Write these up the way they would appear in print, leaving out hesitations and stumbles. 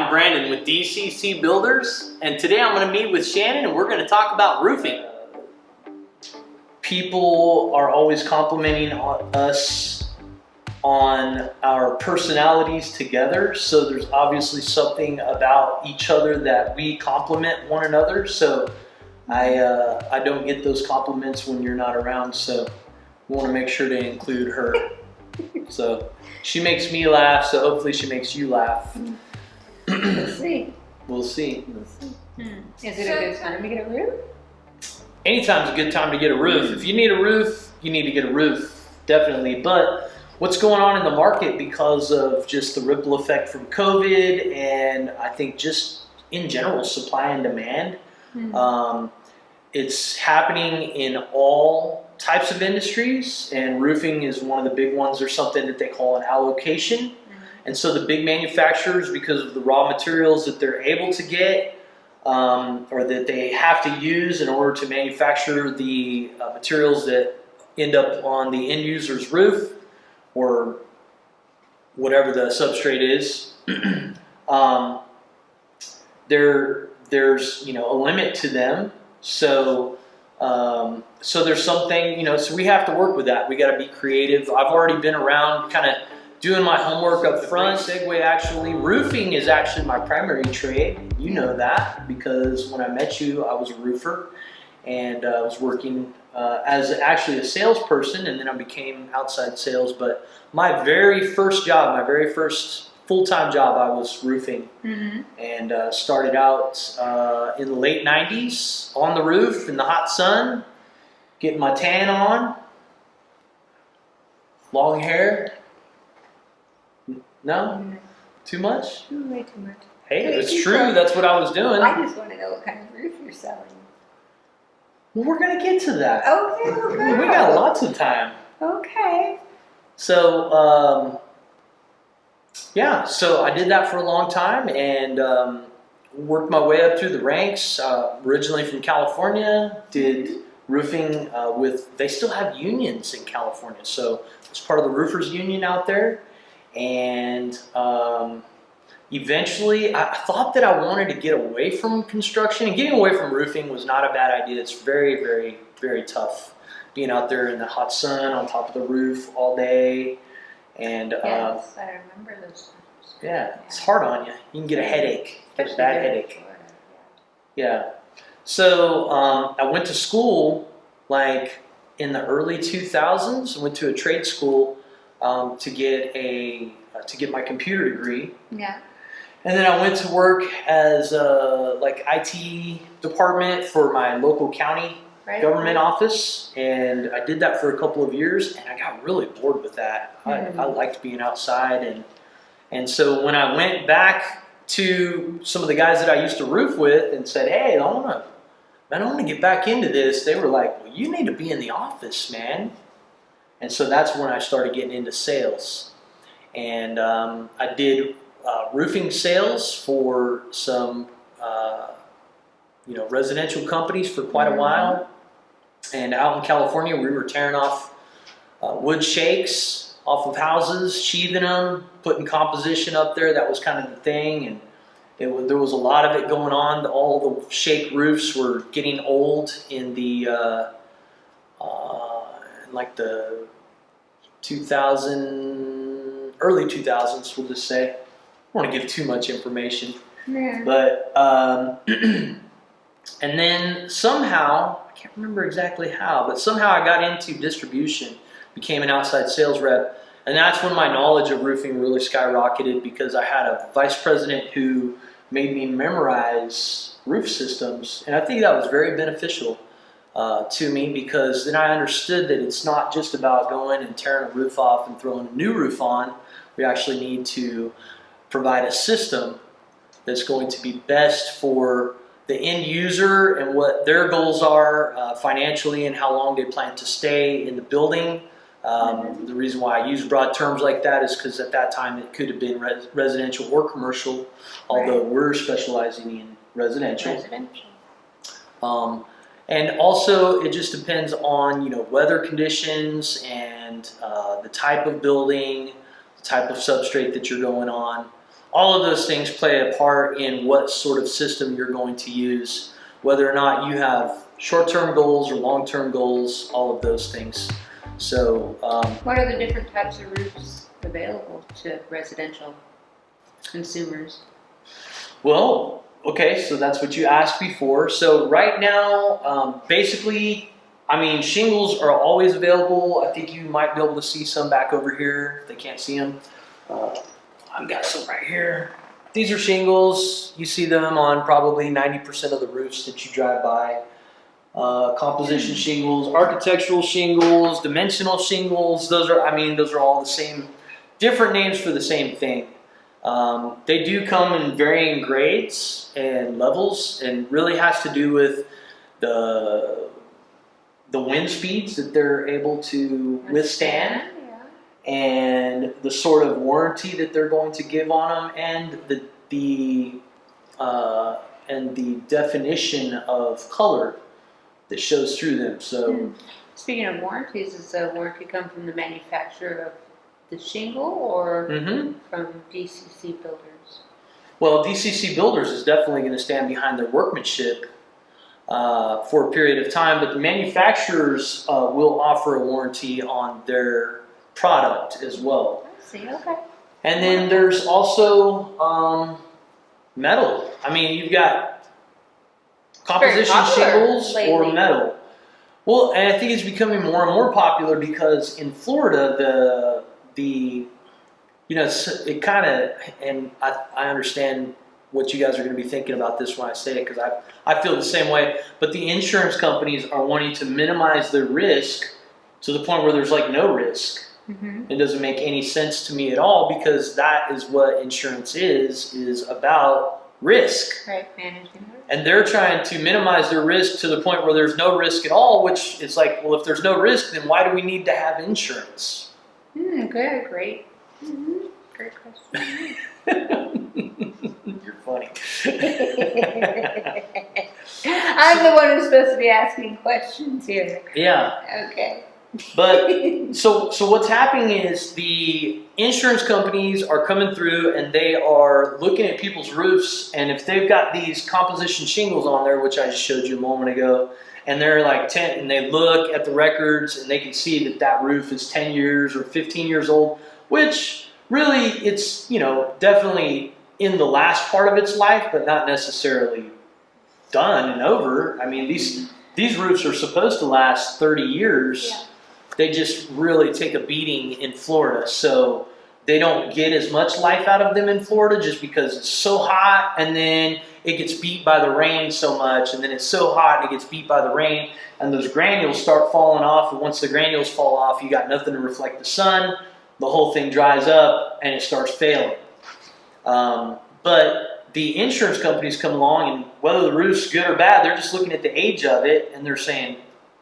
I'm Brandon with DCC Builders, and today I'm going to meet with Shannon and we're going to talk about roofing. People are always complimenting us on our personalities together, so there's obviously something about each other that we compliment one another. So I don't get those compliments when you're not around, so we want to make sure to include her. So she makes me laugh, so hopefully she makes you laugh. We'll see. We'll see. Is it a good time to get a roof? Anytime's a good time to get a roof. If you need a roof, you need to get a roof, definitely. But what's going on in the market because of just the ripple effect from COVID and I think just in general supply and demand, it's happening in all types of industries, and roofing is one of the big ones. There's something that they call an allocation. And so the big manufacturers, because of the raw materials that they're able to get or that they have to use in order to manufacture the materials that end up on the end user's roof or whatever the substrate is, there's a limit to them. So there's something, so we have to work with that. We got to be creative. I've already been around kind of doing my homework up front. Segue, actually, roofing is actually my primary trade. You know that because when I met you, I was a roofer and I was working as actually a salesperson, and then I became outside sales. But my very first job, my very first full-time job, I was roofing, and started out in the late 90s on the roof in the hot sun, getting my tan on, long hair. No? Too much? Way too much. Hey, it's true. That's what I was doing. I just want to know what kind of roof you're selling. Well, we're going to get to that. Okay, okay. We got lots of time. Okay. So, yeah, so I did that for a long time and worked my way up through the ranks. Originally from California, did roofing they still have unions in California. So I was part of the roofers union out there. And eventually I thought that I wanted to get away from construction, and getting away from roofing was not a bad idea. It's very, very, very tough being out there in the hot sun on top of the roof all day. And yes, I remember those times. Yeah, it's hard on you. You can get a headache, a bad headache. Yeah. So I went to school like in the early 2000s. I went to a trade school to get my computer degree. Yeah. And then I went to work as like IT department for my local county government office, and I did that for a couple of years, and I got really bored with that. I liked being outside, and so when I went back to some of the guys that I used to roof with and said, "Hey, I want to get back into this," they were like, "Well, you need to be in the office, man." And so that's when I started getting into sales. And I did roofing sales for some residential companies for quite a while. And out in California, we were tearing off wood shakes off of houses, sheathing them, putting composition up there. That was kind of the thing. And there was a lot of it going on. All the shake roofs were getting old in the like the early 2000s, we'll just say. I don't want to give too much information. Yeah. But, and then somehow, I can't remember exactly how, but somehow I got into distribution, became an outside sales rep, and that's when my knowledge of roofing really skyrocketed because I had a vice president who made me memorize roof systems, and I think that was very beneficial to me because then I understood that it's not just about going and tearing a roof off and throwing a new roof on. We actually need to provide a system that's going to be best for the end user and what their goals are financially and how long they plan to stay in the building. The reason why I use broad terms like that is because at that time it could have been residential or commercial, although we're specializing in residential. And also it just depends on weather conditions and the type of building, the type of substrate that you're going on. all of those things play a part in what sort of system you're going to use, whether or not you have short-term goals or long-term goals, all of those things. So, what are the different types of roofs available to residential consumers? well, okay, so that's what you asked before. So right now, basically, I mean, shingles are always available. I think you might be able to see some back over here. If they can't see them, I've got some right here. These are shingles. You see them on probably 90% of the roofs that you drive by. Composition shingles, architectural shingles, dimensional shingles. Those are all the same, different names for the same thing. They do come in varying grades and levels, and really has to do with the wind speeds that they're able to withstand, and the sort of warranty that they're going to give on them, and the definition of color that shows through them. So, speaking of warranties, does the warranty come from the manufacturer of the shingle or from DCC Builders? well, DCC Builders is definitely going to stand behind their workmanship for a period of time, but the manufacturers will offer a warranty on their product as well. I see, okay. And then there's also metal. I mean, you've got composition shingles or metal. Well, and I think it's becoming more and more popular because in Florida, it kind of, and I understand what you guys are going to be thinking about this when I say it, because I feel the same way, but the insurance companies are wanting to minimize their risk to the point where there's like no risk. It doesn't make any sense to me at all, because that is what insurance is about risk. Right, managing risk. And they're trying to minimize their risk to the point where there's no risk at all, which is like, well, if there's no risk, then why do we need to have insurance? Good, great. Great question. You're funny. I'm the one who's supposed to be asking questions here. Yeah. Okay. But so what's happening is the insurance companies are coming through and they are looking at people's roofs, and if they've got these composition shingles on there, which I just showed you a moment ago, and they're like 10, and they look at the records and they can see that that roof is 10 years or 15 years old, which really it's, definitely in the last part of its life, but not necessarily done and over. I mean, these roofs are supposed to last 30 years. Yeah. They just really take a beating in Florida. So they don't get as much life out of them in Florida just because it's so hot, and then it gets beat by the rain so much, and then it's so hot and it gets beat by the rain, and those granules start falling off, and once the granules fall off, you got nothing to reflect the sun, the whole thing dries up, and it starts failing. But the insurance companies come along, and whether the roof's good or bad, they're just looking at the age of it, and they're saying,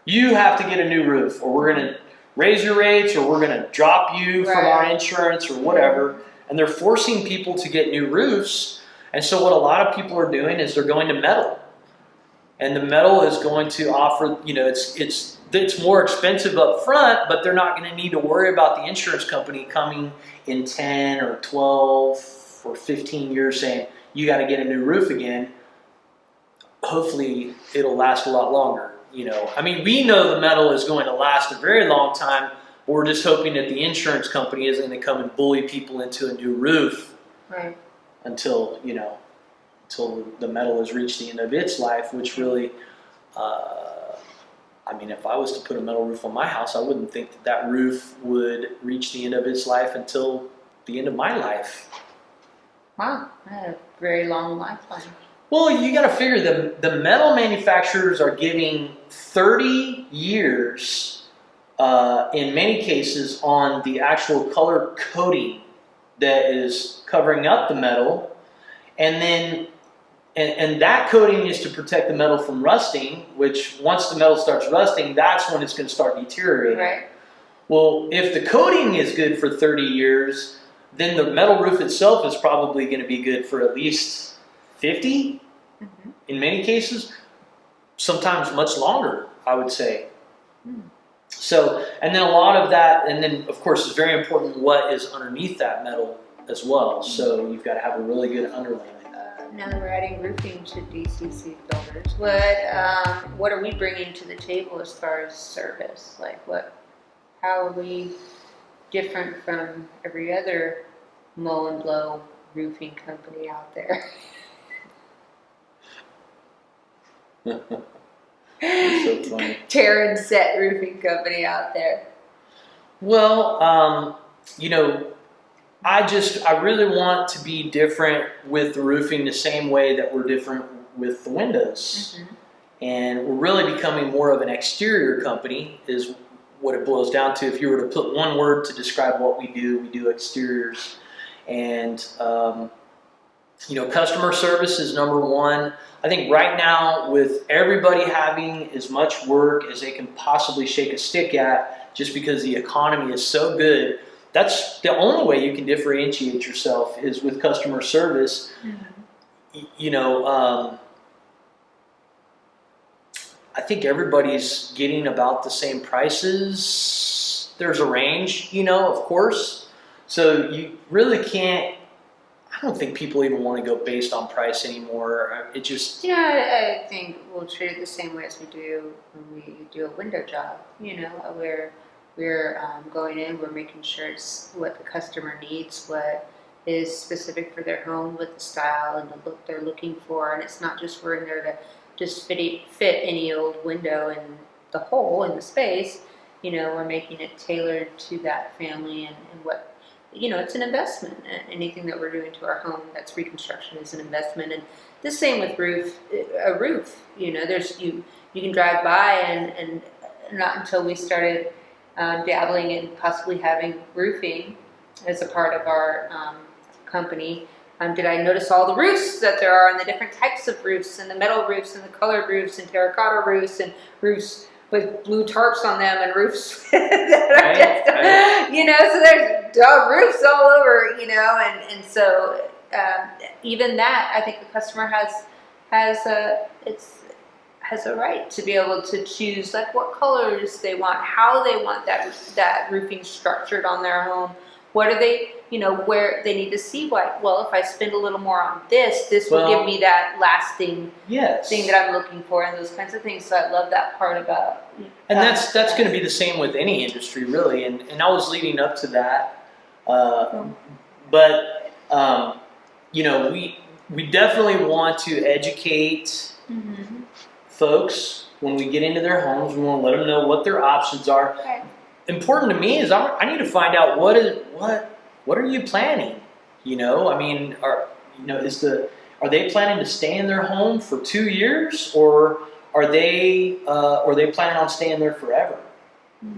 you have to get a new roof, or we're going to raise your rates, or we're going to drop you from our insurance, or whatever. And they're forcing people to get new roofs. And so what a lot of people are doing is they're going to metal. And the metal is going to offer, it's more expensive up front, but they're not going to need to worry about the insurance company coming in 10 or 12 or 15 years saying, you got to get a new roof again. Hopefully it'll last a lot longer. I mean, we know the metal is going to last a very long time. We're just hoping that the insurance company isn't going to come and bully people into a new roof, Right. until the metal has reached the end of its life, which really, if I was to put a metal roof on my house, I wouldn't think that roof would reach the end of its life until the end of my life. Wow, I had a very long lifetime. Well, you got to figure the metal manufacturers are giving 30 years, in many cases, on the actual color coating that is covering up the metal, and then and that coating is to protect the metal from rusting. Which once the metal starts rusting, that's when it's going to start deteriorating. Right. Well, if the coating is good for 30 years, then the metal roof itself is probably going to be good for at least 50. In many cases, sometimes much longer, I would say. So, and then a lot of that, and then of course it's very important what is underneath that metal as well. So you've got to have a really good underlayment. Now that we're adding roofing to DCC Builders, what are we bringing to the table as far as service? Like how are we different from every other mow and blow roofing company out there? It's so funny. Tear and set roofing company out there. Well, you know, I really want to be different with the roofing the same way that we're different with the windows. Mm-hmm. And we're really becoming more of an exterior company is what it boils down to. If you were to put one word to describe what we do exteriors. And, you know, customer service is number one. I think right now with everybody having as much work as they can possibly shake a stick at, just because the economy is so good, that's the only way you can differentiate yourself is with customer service. Mm-hmm. You know, I think everybody's getting about the same prices. There's a range, you know, of course. So you really can't, I don't think people even want to go based on price anymore. It just... Yeah, I think we'll treat it the same way as we do when we do a window job. You know, we're going in, we're making sure it's what the customer needs, what is specific for their home, with the style and the look they're looking for. And it's not just we're in there to just fit any old window in the hole in the space. You know, we're making it tailored to that family and what, you know, it's an investment. Anything that we're doing to our home that's reconstruction is an investment. And the same with a roof. You know, you can drive by and not until we started dabbling in possibly having roofing as a part of our company. Did I notice all the roofs that there are and the different types of roofs and the metal roofs and the colored roofs and terracotta roofs and roofs with blue tarps on them and roofs that are just, you know, so there's dog roofs all over, you know, and so even that, I think the customer has a right to be able to choose like what colors they want, how they want that roofing structured on their home. What are they, you know, where they need to see what, well, if I spend a little more on this will give me that lasting thing that I'm looking for and those kinds of things. So I love that part about. And that's going to be the same with any industry, really. And I was leading up to that. But, you know, we definitely want to educate folks when we get into their homes. We want to let them know what their options are. Okay. Important to me is I need to find out what are you planning? You know, I mean, are they planning to stay in their home for 2 years, or are they planning on staying there forever?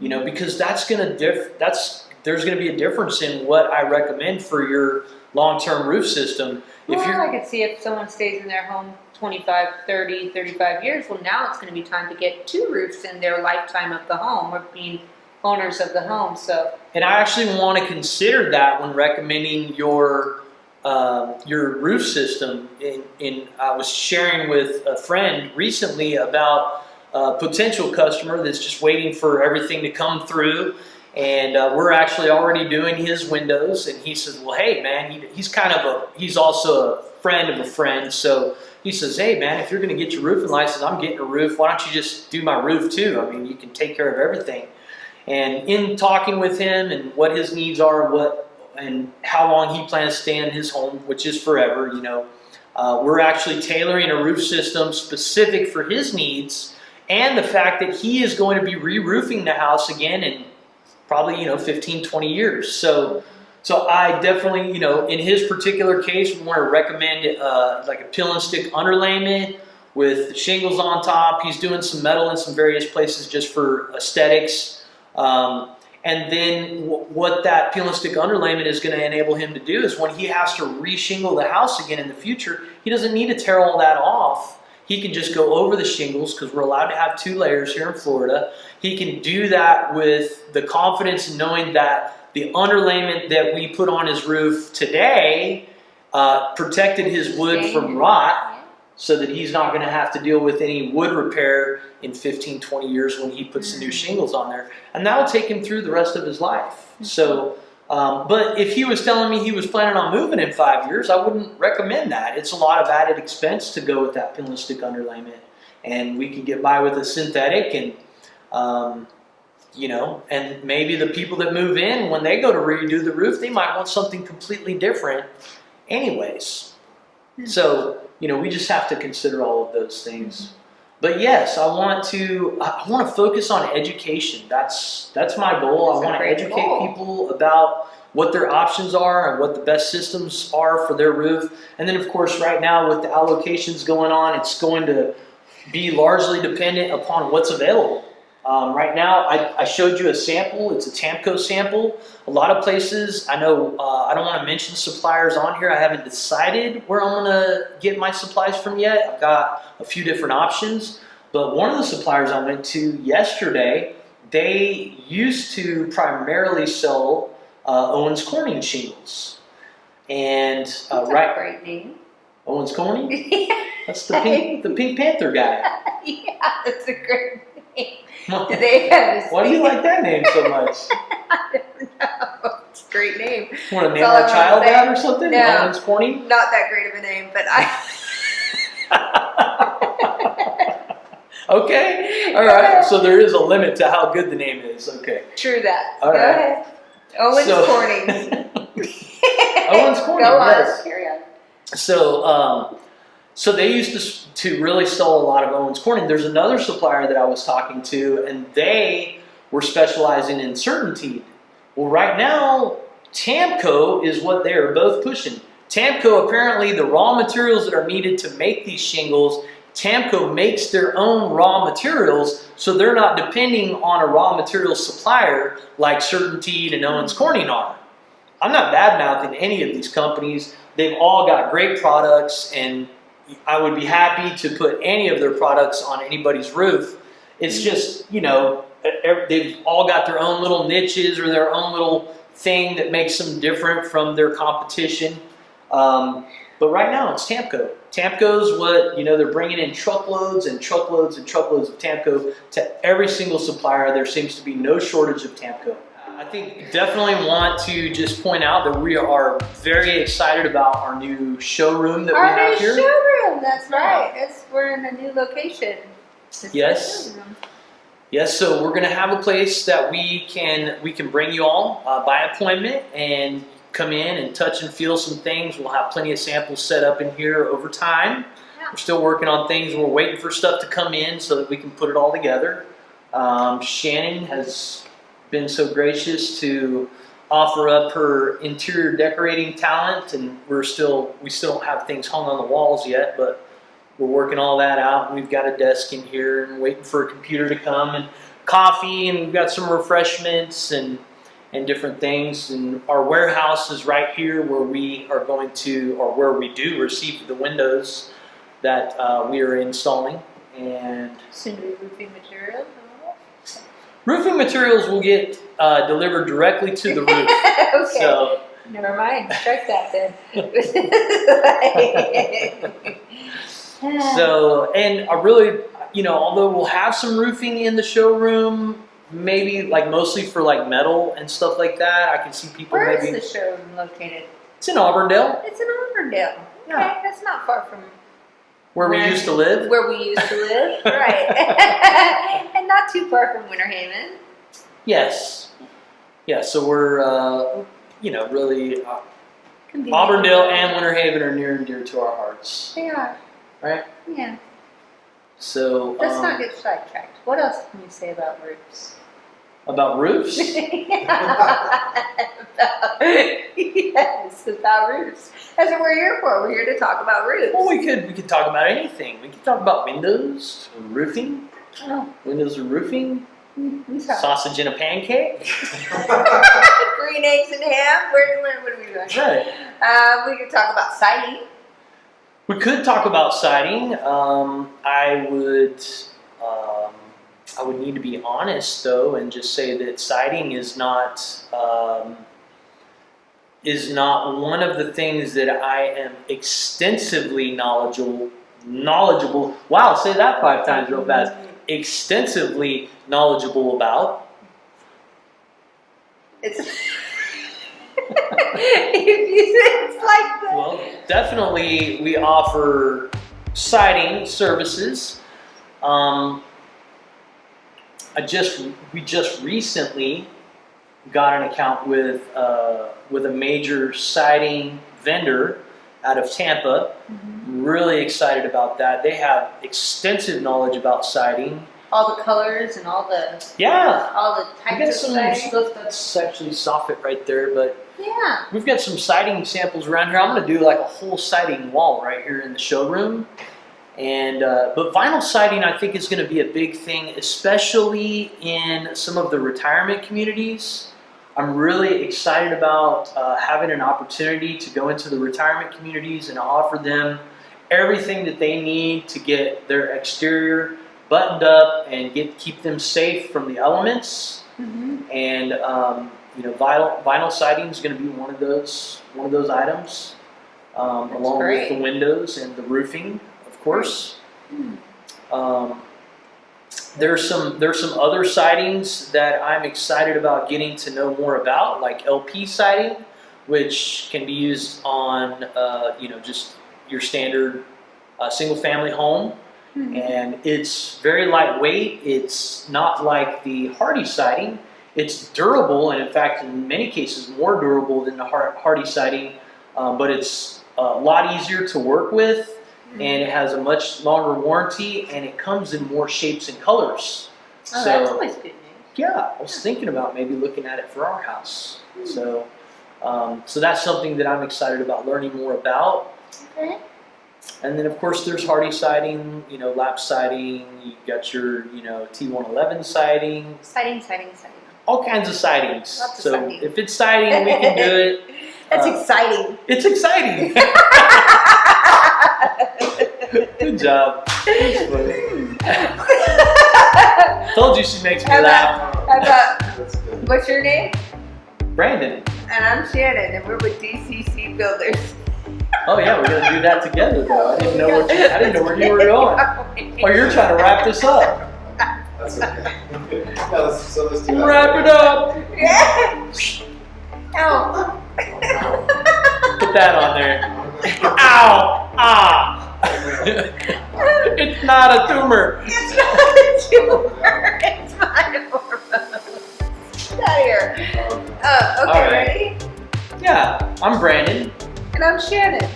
You know, because there's going to be a difference in what I recommend for your long-term roof system. I could see if someone stays in their home 25, 30, 35 years, well, now it's going to be time to get 2 roofs in their lifetime of the home or being owners of the home. So, and I actually want to consider that when recommending your roof system. I was sharing with a friend recently about a potential customer that's just waiting for everything to come through, and we're actually already doing his windows. And he says, "Well, hey, man, he's also a friend of a friend, so." He says, "Hey, man, if you're going to get your roofing license, I'm getting a roof. Why don't you just do my roof too? I mean, you can take care of everything." And in talking with him and what his needs are, and how long he plans to stay in his home, which is forever, you know, we're actually tailoring a roof system specific for his needs, and the fact that he is going to be re-roofing the house again in probably, you know, 15, 20 years. So I definitely, you know, in his particular case, we want to recommend like a peel and stick underlayment with shingles on top. He's doing some metal in some various places just for aesthetics. And then what that peel and stick underlayment is going to enable him to do is when he has to re-shingle the house again in the future, he doesn't need to tear all that off. He can just go over the shingles, because we're allowed to have 2 layers here in Florida. He can do that with the confidence in knowing that the underlayment that we put on his roof today protected his wood from rot, so that he's not going to have to deal with any wood repair in 15, 20 years when he puts the new shingles on there. And that will take him through the rest of his life. So But if he was telling me he was planning on moving in 5 years, I wouldn't recommend that. It's a lot of added expense to go with that pinless stick underlayment. And we can get by with a synthetic and, and maybe the people that move in, when they go to redo the roof, they might want something completely different anyways. So, we just have to consider all of those things. But yes, I want to focus on education. That's my goal. I want to educate people about what their options are and what the best systems are for their roof. And then, of course, right now with the allocations going on, it's going to be largely dependent upon what's available. Right now, I showed you a sample. It's a Tamco sample. A lot of places, I know, I don't want to mention suppliers on here. I haven't decided where I'm going to get my supplies from yet. I've got a few different options. But one of the suppliers I went to yesterday, they used to primarily sell Owens Corning That's shingles. And a great name. Owens Corning? Yeah, That's the Pink Panther guy. that's a great name. Do they have Why do you like that name so much? I don't know. It's a great name. Want to name That's all our I child wanna say. that or something? No. Owens Corning? Not that great of a name, but Okay. All right. So there is a limit to how good the name is. Okay. True that. All Go right. ahead. Owens So- Corning. Owens Corning, Go on. yes. Carry on. So they used to really sell a lot of Owens Corning. There's another supplier that I was talking to, and they were specializing in certainty. Well, right now, Tamco is what they are both pushing. Tamco, apparently, the raw materials that are needed to make these shingles, Tamco makes their own raw materials, so they're not depending on a raw material supplier like Certainteed and Owens Corning are. I'm not bad-mouthing any of these companies. They've all got great products, and I would be happy to put any of their products on anybody's roof. It's just, they've all got their own little niches or their own little thing that makes them different from their competition. But right now, it's Tamco. Tamco's what, they're bringing in truckloads and truckloads and truckloads of Tamco to every single supplier. There seems to be no shortage of Tamco. I think definitely want to just point out that we are very excited about our new showroom that we Our have new here. showroom, that's right. We're in a new location. It's Yes. the showroom. Yes, so we're going to have a place that we can bring you all by appointment and come in and touch and feel some things. We'll have plenty of samples set up in here over time. Yeah. We're still working on things. We're waiting for stuff to come in so that we can put it all together. Shannon has been so gracious to offer up her interior decorating talent, and we still don't have things hung on the walls yet, but we're working all that out. We've got a desk in here and waiting for a computer to come and coffee, and we've got some refreshments and different things. And our warehouse is right here where we are going to, or where we do receive the windows that we are installing. And Soon to be roofing material. roofing materials will get delivered directly to the roof. Okay. So, Never mind. Strike that then. and I really, although we'll have some roofing in the showroom, maybe like mostly for like metal and stuff like that. I can see people Where maybe. is the showroom located? It's in Auburndale, It's in Auburndale. Okay, Yeah. that's not far from where we used to live. Where we used to live, right? And not too far from Winter Haven. Yes. Yeah. So we're, really Convenient. Auburndale and Winter Haven are near and dear to our hearts, They are. right? Yeah. So Let's not get sidetracked. What else can you say about roofs? about roofs. Yes, about roofs. That's what we're here for. We're here to talk about roofs. Well, we could talk about anything. We could talk about windows, roofing, Oh, windows and roofing, I'm sorry. sausage and a pancake. Green eggs and ham. What are we doing? Right. We could talk about siding. We could talk about siding. I would need to be honest though, and just say that siding is not one of the things that I am extensively knowledgeable. Wow, say that 5 times real fast. Extensively knowledgeable about. It's It's like that. Well, definitely we offer siding services. We just recently got an account with a major siding vendor out of Tampa. Really excited about that. They have extensive knowledge about siding. All the colors and all the Yeah. all the We got types of some siding. stuff that's actually soffit right there, but Yeah. we've got some siding samples around here. I'm going to do like a whole siding wall right here in the showroom. And but vinyl siding, I think, is going to be a big thing, especially in some of the retirement communities. I'm really excited about having an opportunity to go into the retirement communities and offer them everything that they need to get their exterior buttoned up and keep them safe from the elements. And vinyl siding is going to be one of those items, along with the windows and the roofing, of course. There's some other sidings that I'm excited about getting to know more about, like LP siding, which can be used on just your standard single family home. And it's very lightweight. It's not like the hardy siding. It's durable, and in fact, in many cases, more durable than the hardy siding. But it's a lot easier to work with, and it has a much longer warranty, and it comes in more shapes and colors. Oh, that's always good news. Yeah, I was thinking about maybe looking at it for our house. So that's something that I'm excited about learning more about. Okay. And then, of course, there's hardy siding, lap siding. You got your, T111 siding. Siding. All kinds of sidings. Lots of So siding. if it's siding, we can do it. That's exciting. It's exciting. Good job. That's funny. Told you she makes me laugh. How about, what's your name? Brandon. And I'm Shannon, and we're with DCC Builders. Oh yeah, we're gonna do that together though. I didn't know where you were going. Oh, you're trying to wrap this up. That's okay. So let's do that. Wrap it up. Yeah. Ow. Put that on there. Ow! Ah! It's not a tumor. It's not a tumor. It's my hormones. Get out of here. Okay, All right. ready? Yeah, I'm Brandon, And I'm Shannon.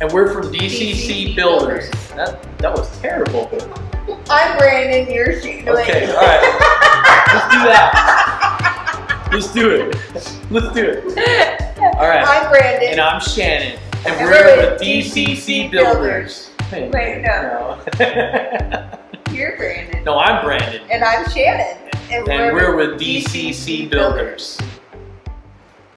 and we're from DCC Builders. That was terrible. I'm Brandon, you're Shannon. Okay, all right. Let's do that. Let's do it. Let's do it. All right. I'm Brandon. And I'm Shannon, and And we're we're with DCC Builders. Wait, no. You're Brandon. No, I'm Brandon, And I'm Shannon. and we're with DCC Builders.